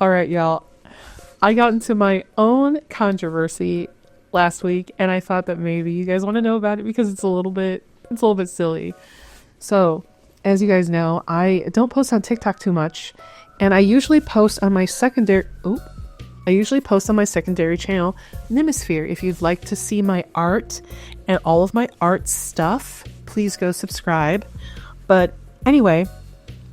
All right, y'all. I got into my own controversy last week, and I thought that maybe you guys want to know about it because it's a little bit silly. So, as you guys know, I don't post on TikTok too much, and I usually post on my secondary. Oh, I usually post on my secondary channel, Nimisphere. If you'd like to see my art and all of my art stuff, please go subscribe. But anyway,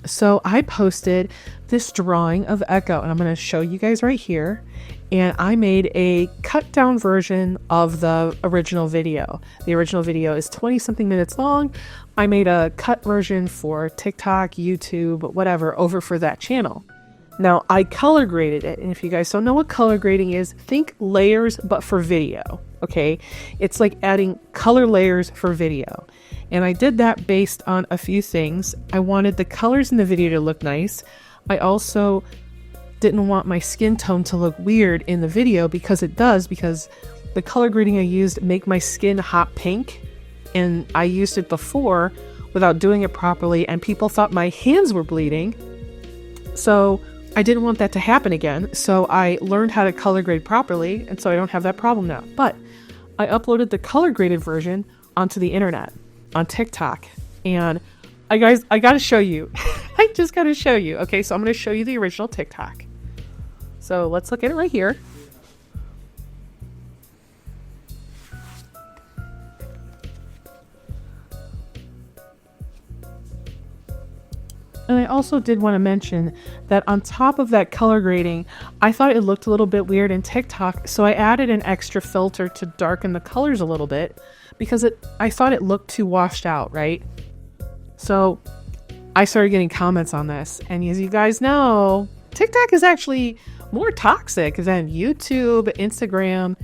so I posted this drawing of Echo, and I'm going to show you guys right here. And I made a cut down version of the original video. The original video is 20 something minutes long. I made a cut version for TikTok, YouTube, whatever, over for that channel. Now, I color graded it, and if you guys don't know what color grading is, think layers but for video, okay? It's like adding color layers for video. And I did that based on a few things. I wanted the colors in the video to look nice. I also didn't want my skin tone to look weird in the video because it does, because the color grading I used make my skin hot pink, and I used it before without doing it properly, and people thought my hands were bleeding. So I didn't want that to happen again, so I learned how to color grade properly, and so I don't have that problem now. But I uploaded the color graded version onto the internet, on TikTok, and I gotta show you. I just gotta show you. Okay, so I'm gonna show you the original TikTok. So let's look at it right here. And I also did want to mention that on top of that color grading, I thought it looked a little bit weird in TikTok, so I added an extra filter to darken the colors a little bit because I thought it looked too washed out, right? So I started getting comments on this, and as you guys know, TikTok is actually more toxic than YouTube, Instagram,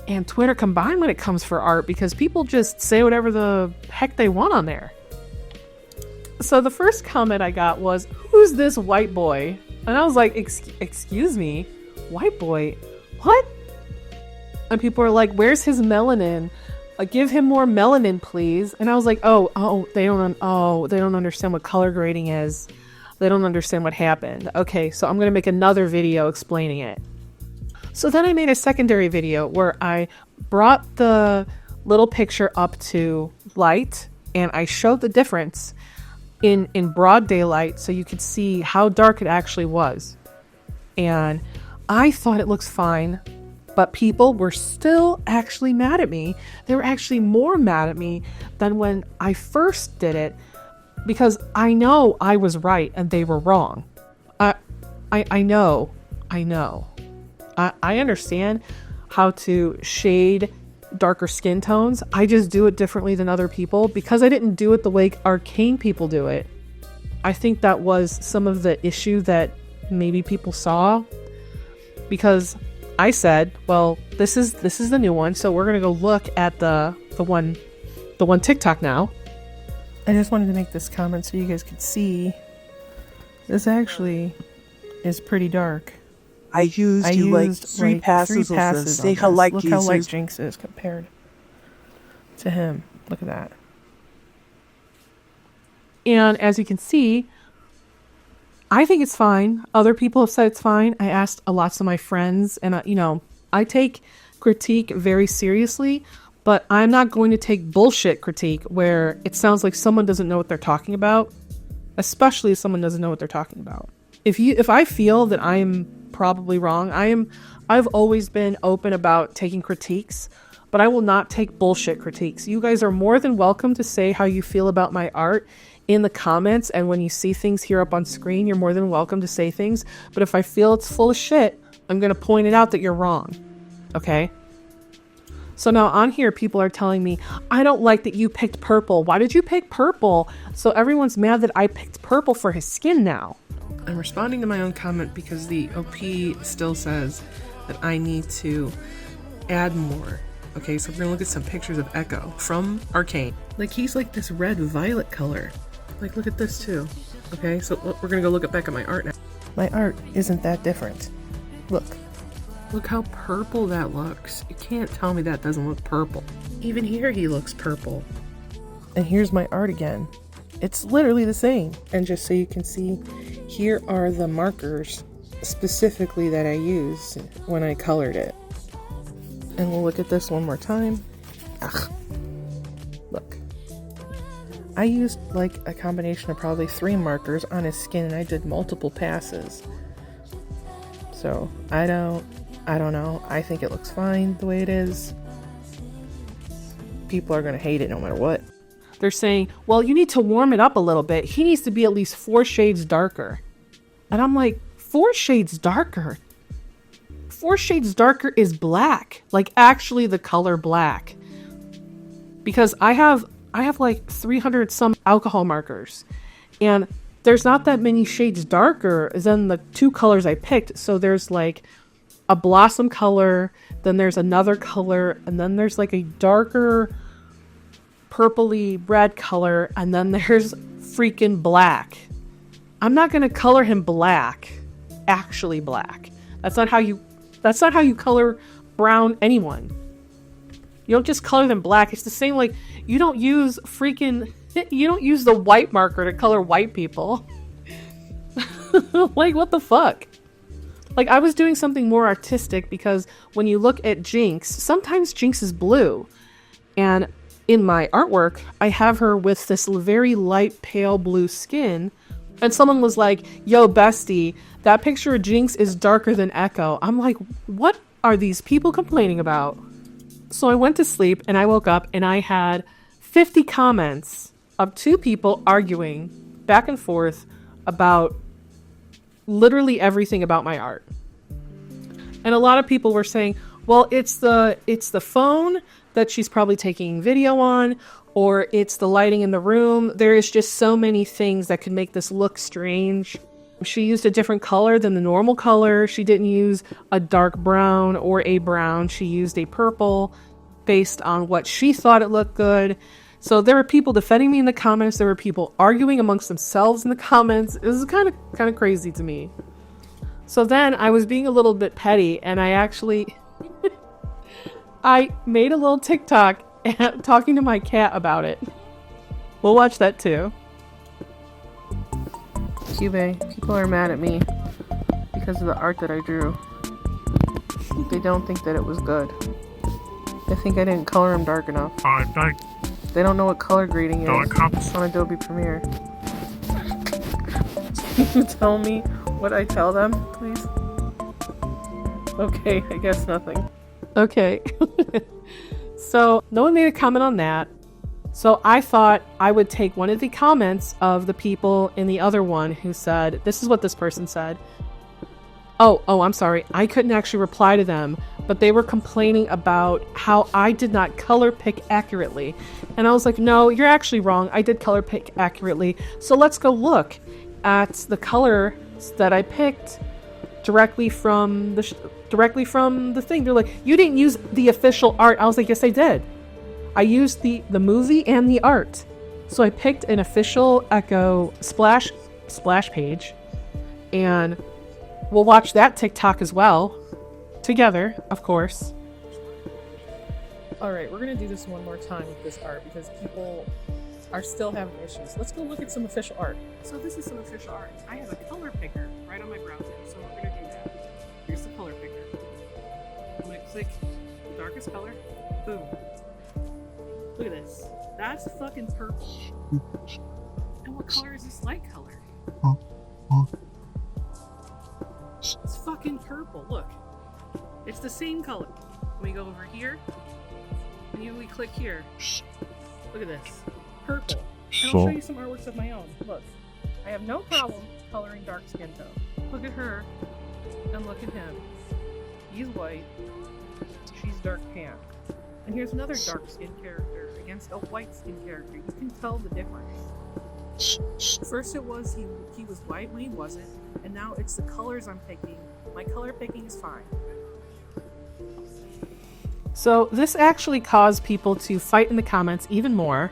and Twitter combined when it comes for art, because people just say whatever the heck they want on there. So the first comment I got was, "Who's this white boy?" And I was like, excuse me, white boy? What? And people are like, "Where's his melanin? Give him more melanin, please." And I was like, they don't understand what color grading is. They don't understand what happened. Okay, so I'm going to make another video explaining it. So then I made a secondary video where I brought the little picture up to light, and I showed the difference in broad daylight so you could see how dark it actually was. And I thought it looks fine, but people were still actually mad at me. They were actually more mad at me than when I first did it, because I know I was right and they were wrong. I know. I understand how to shade darker skin tones. I just do it differently than other people because I didn't do it the way arcane people do it. I think that was some of the issue that maybe people saw, because I said, well, this is the new one, so we're gonna go look at the one TikTok now. I just wanted to make this comment so you guys could see this actually is pretty dark. I used like three passes of the say how light Look how light Jinx is compared to him. Look at that. And as you can see, I think it's fine. Other people have said it's fine. I asked lots of my friends, and I take critique very seriously, but I'm not going to take bullshit critique where it sounds like someone doesn't know what they're talking about, especially if someone doesn't know what they're talking about. If I feel that I'm probably wrong, I've always been open about taking critiques, but I will not take bullshit critiques. You guys are more than welcome to say how you feel about my art in the comments, and when you see things here up on screen, you're more than welcome to say things. But if I feel it's full of shit, I'm going to point it out that you're wrong. Okay? So now on here, people are telling me, "I don't like that you picked purple. Why did you pick purple?" So everyone's mad that I picked purple for his skin now. I'm responding to my own comment because the OP still says that I need to add more. Okay, so we're gonna look at some pictures of Echo from Arcane. Like, he's like this red violet color. Like, look at this too. Okay, so we're gonna go back at my art now. My art isn't that different. Look how purple that looks. You can't tell me that doesn't look purple. Even here he looks purple. And here's my art again. It's literally the same. And just so you can see, here are the markers. specifically that I used when I colored it. And we'll look at this one more time. Ugh. Look. I used like a combination of probably 3 markers on his skin, and I did multiple passes. So I don't know. I think it looks fine the way it is. People are gonna hate it no matter what. They're saying, well, you need to warm it up a little bit. He needs to be at least 4 shades darker. And I'm like, 4 shades darker? 4 shades darker is black. Like, actually the color black. Because I have like 300 some alcohol markers. And there's not that many shades darker than the 2 colors I picked. So there's like a blossom color, then there's another color, and then there's like a darker purpley red color, and then there's freaking black. I'm not gonna color him black. Actually black. That's not how you color brown anyone. You don't just color them black. It's the same, like, you don't use the white marker to color white people. Like, what the fuck? Like, I was doing something more artistic, because when you look at Jinx, sometimes Jinx is blue. And in my artwork, I have her with this very light pale blue skin. And someone was like, yo, bestie, that picture of Jinx is darker than Echo. I'm like, what are these people complaining about? So I went to sleep, and I woke up, and I had 50 comments of 2 people arguing back and forth about literally everything about my art. And a lot of people were saying, well, it's the phone that she's probably taking video on, or it's the lighting in the room. There is just so many things that could make this look strange. She used a different color than the normal color. She didn't use a dark brown or a brown. She used a purple based on what she thought it looked good. So there were people defending me in the comments. There were people arguing amongst themselves in the comments. It was kind of crazy to me. So then I was being a little bit petty, and I actually I made a little TikTok talking to my cat about it. We'll watch that too. Cube, people are mad at me because of the art that I drew. They don't think that it was good. They think I didn't color them dark enough. They don't know what color grading is on Adobe Premiere. Can you tell me what I tell them, please? Okay, I guess nothing. Okay. So no one made a comment on that. So I thought I would take one of the comments of the people in the other one who said, this is what this person said. Oh, I'm sorry. I couldn't actually reply to them, but they were complaining about how I did not color pick accurately. And I was like, no, you're actually wrong. I did color pick accurately. So let's go look at the color that I picked directly from the thing. They're like, you didn't use the official art. I was like, yes, I did. I used the movie and the art. So I picked an official Echo splash page, and we'll watch that TikTok as well. Together, of course. Alright, we're gonna do this one more time with this art because people are still having issues. Let's go look at some official art. So this is some official art. I have a color picker right on my browser, so we're gonna do that. Here's the color picker. I'm gonna click the darkest color. Boom. Look at this. That's fucking purple. And what color is this light color? It's fucking purple. Look. It's the same color. When we go over here, and we click here. Look at this. Purple. And I'll show you some artworks of my own. Look. I have no problem coloring dark skin tone. Look at her, and look at him. He's white. She's dark tan. And here's another dark skin character against a white skin character. You can tell the difference. First it was he was white when he wasn't, and now it's the colors I'm picking. My color picking is fine. So this actually caused people to fight in the comments even more.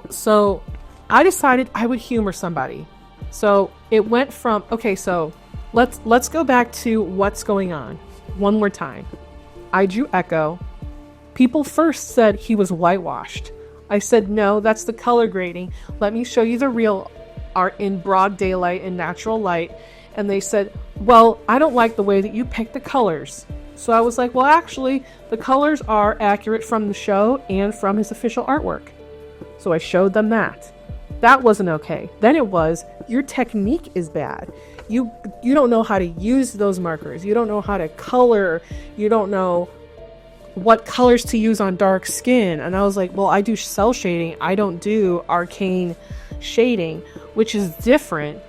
So I decided I would humor somebody. So it went from, okay, so let's go back to what's going on one more time. I drew Echo. People first said he was whitewashed. I said, no, that's the color grading. Let me show you the real art in broad daylight and natural light. And they said, well, I don't like the way that you pick the colors. So I was like, well, actually, the colors are accurate from the show and from his official artwork. So I showed them that. That wasn't okay. Then it was, your technique is bad. You don't know how to use those markers. You don't know how to color. You don't know what colors to use on dark skin. And I was like, well, I do cell shading. I don't do arcane shading, which is different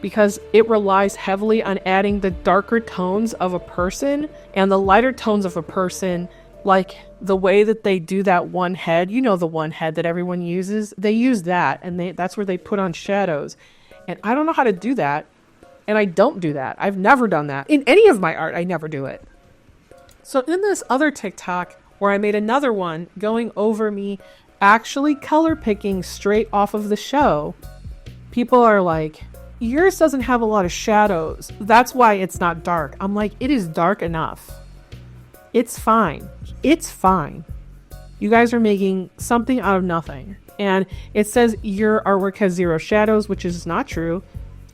because it relies heavily on adding the darker tones of a person and the lighter tones of a person. Like the way that they do that one head, you know, the one head that everyone uses, they use that, and that's where they put on shadows. And I don't know how to do that, and I don't do that. I've never done that. In any of my art, I never do it. So in this other TikTok, where I made another one going over me actually color picking straight off of the show, people are like, yours doesn't have a lot of shadows. That's why it's not dark. I'm like, it is dark enough. It's fine. It's fine. You guys are making something out of nothing. And it says your artwork has 0 shadows, which is not true.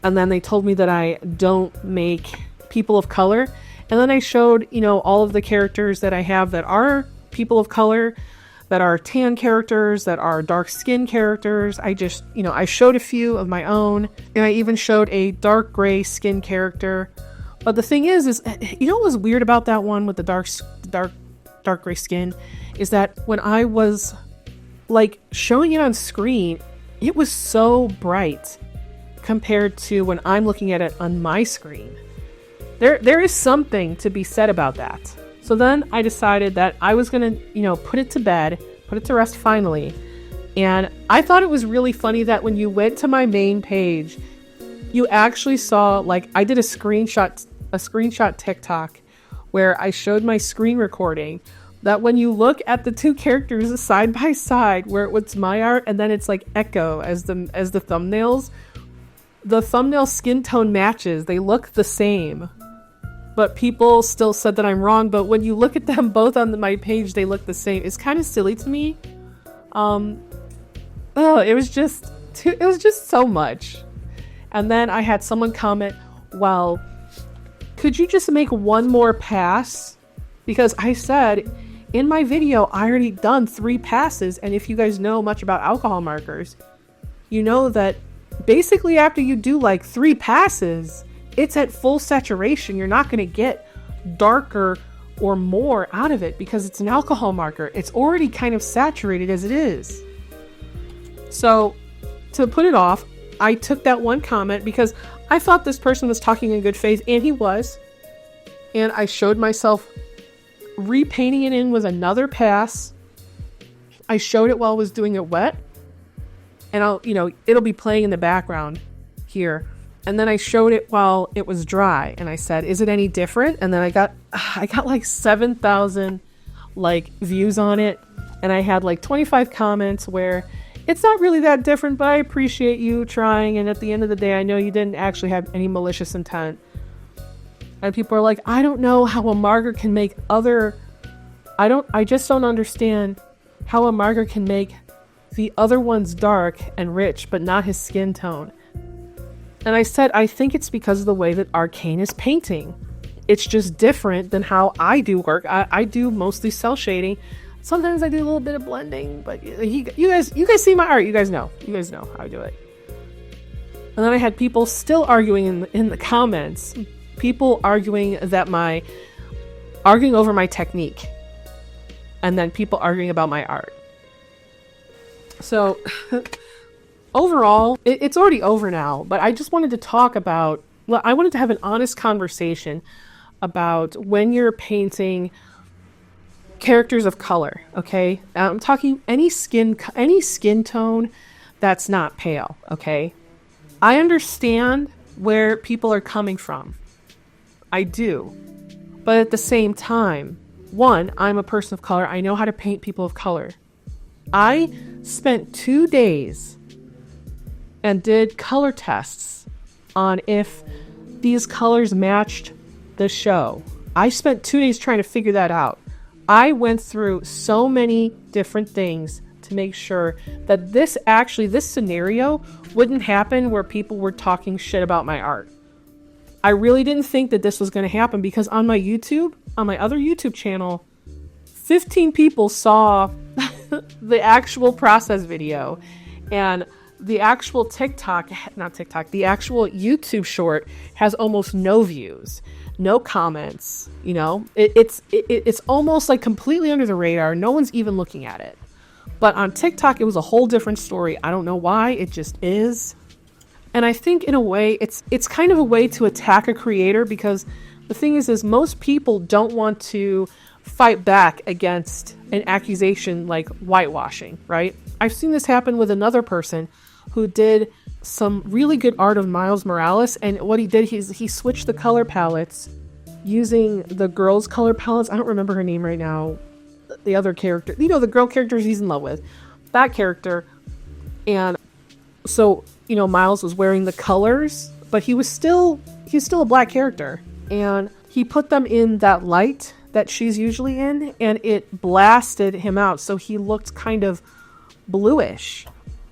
And then they told me that I don't make people of color. And then I showed, you know, all of the characters that I have that are people of color, that are tan characters, that are dark skin characters. I just, you know, I showed a few of my own. And I even showed a dark gray skin character. But the thing is, you know what was weird about that one with the dark gray skin is that when I was like showing it on screen, it was so bright compared to when I'm looking at it on my screen. There is something to be said about that. So then I decided that I was gonna, you know, put it to bed, put it to rest finally. And I thought it was really funny that when you went to my main page, you actually saw, like, I did a screenshot TikTok where I showed my screen recording, that when you look at the two characters side by side, where it was my art and then it's like echo as the thumbnails, the thumbnail skin tone matches. They look the same, but people still said that I'm wrong. But when you look at them both on my page, they look the same. It's kind of silly to me. It was just so much. And then I had someone comment, well, could you just make one more pass? Because I said in my video, I already done 3 passes. And if you guys know much about alcohol markers, you know that basically after you do like 3 passes, it's at full saturation. You're not going to get darker or more out of it because it's an alcohol marker. It's already kind of saturated as it is. So to put it off, I took that one comment because I thought this person was talking in good faith, and he was. And I showed myself repainting it in with another pass. I showed it while I was doing it wet. And it'll be playing in the background here. And then I showed it while it was dry, and I said, is it any different? And then I got like 7,000 like views on it, and I had like 25 comments where it's not really that different, but I appreciate you trying, and at the end of the day, I know you didn't actually have any malicious intent. And people are like, I don't know how a marker can make I just don't understand how a marker can make the other one's dark and rich, but not his skin tone. And I said, I think it's because of the way that Arcane is painting. It's just different than how I do work. I do mostly cell shading. Sometimes I do a little bit of blending, but you guys see my art. You guys know how I do it. And then I had people still arguing in the comments. People arguing over my technique. And then people arguing about my art. So overall, it's already over now, but I just wanted to talk about, I wanted to have an honest conversation about when you're painting characters of color, okay? I'm talking any skin tone that's not pale, okay? I understand where people are coming from. I do. But at the same time, one, I'm a person of color. I know how to paint people of color. I spent 2 days and did color tests on if these colors matched the show. I spent 2 days trying to figure that out. I went through so many different things to make sure that this scenario wouldn't happen where people were talking shit about my art. I really didn't think that this was going to happen, because on my other YouTube channel, 15 people saw the actual process video, and the actual the actual YouTube short has almost no views, no comments. You know, it's almost like completely under the radar. No one's even looking at it. But on TikTok, it was a whole different story. I don't know why, it just is. And I think in a way, it's kind of a way to attack a creator, because the thing is most people don't want to fight back against an accusation like whitewashing, right? I've seen this happen with another person who did some really good art of Miles Morales, and what he did is he switched the color palettes using the girl's color palettes. I don't remember her name right now. The other character, you know, the girl character he's in love with, that character. And so, you know, Miles was wearing the colors, but he's still a black character, and he put them in that light that she's usually in, and it blasted him out, so he looked kind of bluish.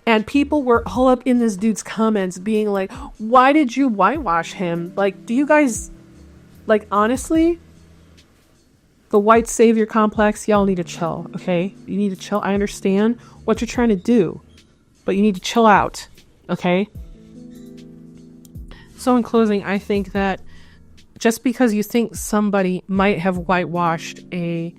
And people were all up in this dude's comments being like, why did you whitewash him? Like, do you guys, like, honestly, the white savior complex, y'all need to chill, okay? You need to chill. I understand what you're trying to do, but you need to chill out, okay? So in closing, I think that just because you think somebody might have whitewashed a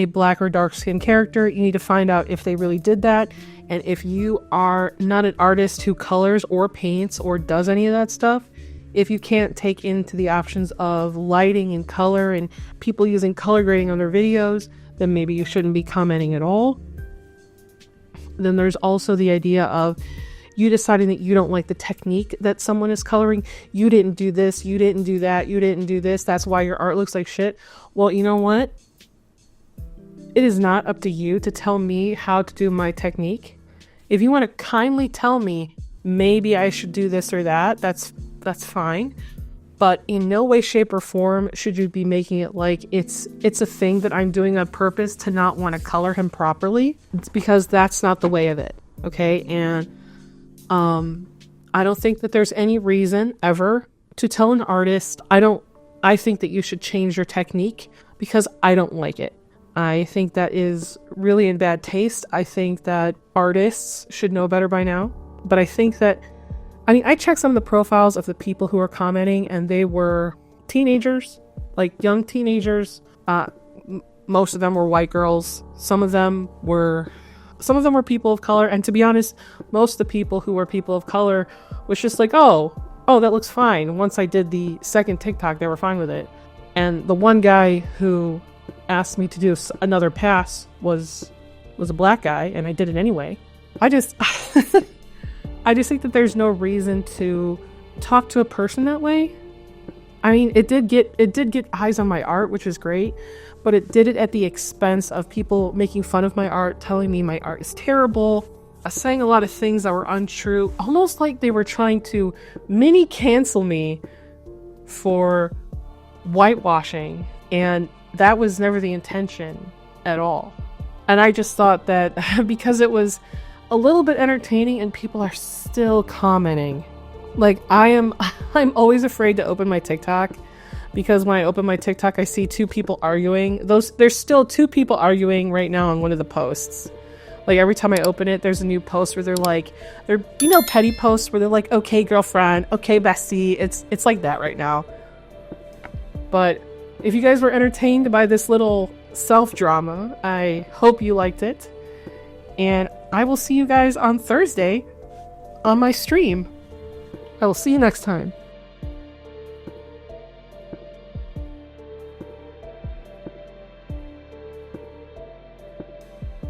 black or dark skinned character, you need to find out if they really did that. And if you are not an artist who colors or paints or does any of that stuff, if you can't take into the options of lighting and color and people using color grading on their videos, then maybe you shouldn't be commenting at all. Then there's also the idea of you deciding that you don't like the technique that someone is coloring. You didn't do this, you didn't do that, you didn't do this, that's why your art looks like shit. Well, you know what? It is not up to you to tell me how to do my technique. If you want to kindly tell me maybe I should do this or that, that's fine. But in no way, shape, or form should you be making it like it's a thing that I'm doing on purpose to not want to color him properly. It's because that's not the way of it, okay? And I don't think that there's any reason ever to tell an artist, I think that you should change your technique, because I don't like it. I think that is really in bad taste. I think that artists should know better by now. But I think that, I checked some of the profiles of the people who were commenting, and they were teenagers, like young teenagers. Most of them were white girls. Some of them were people of color. And to be honest, most of the people who were people of color was just like, oh, that looks fine. Once I did the second TikTok, they were fine with it. And the one guy who asked me to do another pass was a black guy, and I did it anyway. I just think that there's no reason to talk to a person that way. I mean, it did get eyes on my art, which is great, but it did it at the expense of people making fun of my art, telling me my art is terrible, saying a lot of things that were untrue, almost like they were trying to mini cancel me for whitewashing, and that was never the intention at all. And I just thought that because it was a little bit entertaining and people are still commenting, like I'm always afraid to open my TikTok, because when I open my TikTok, I see two people arguing. There's still two people arguing right now on one of the posts. Like every time I open it, there's a new post where they're petty posts where they're like, okay, girlfriend, okay, bestie. It's like that right now. But if you guys were entertained by this little self-drama, I hope you liked it. And I will see you guys on Thursday on my stream. I will see you next time.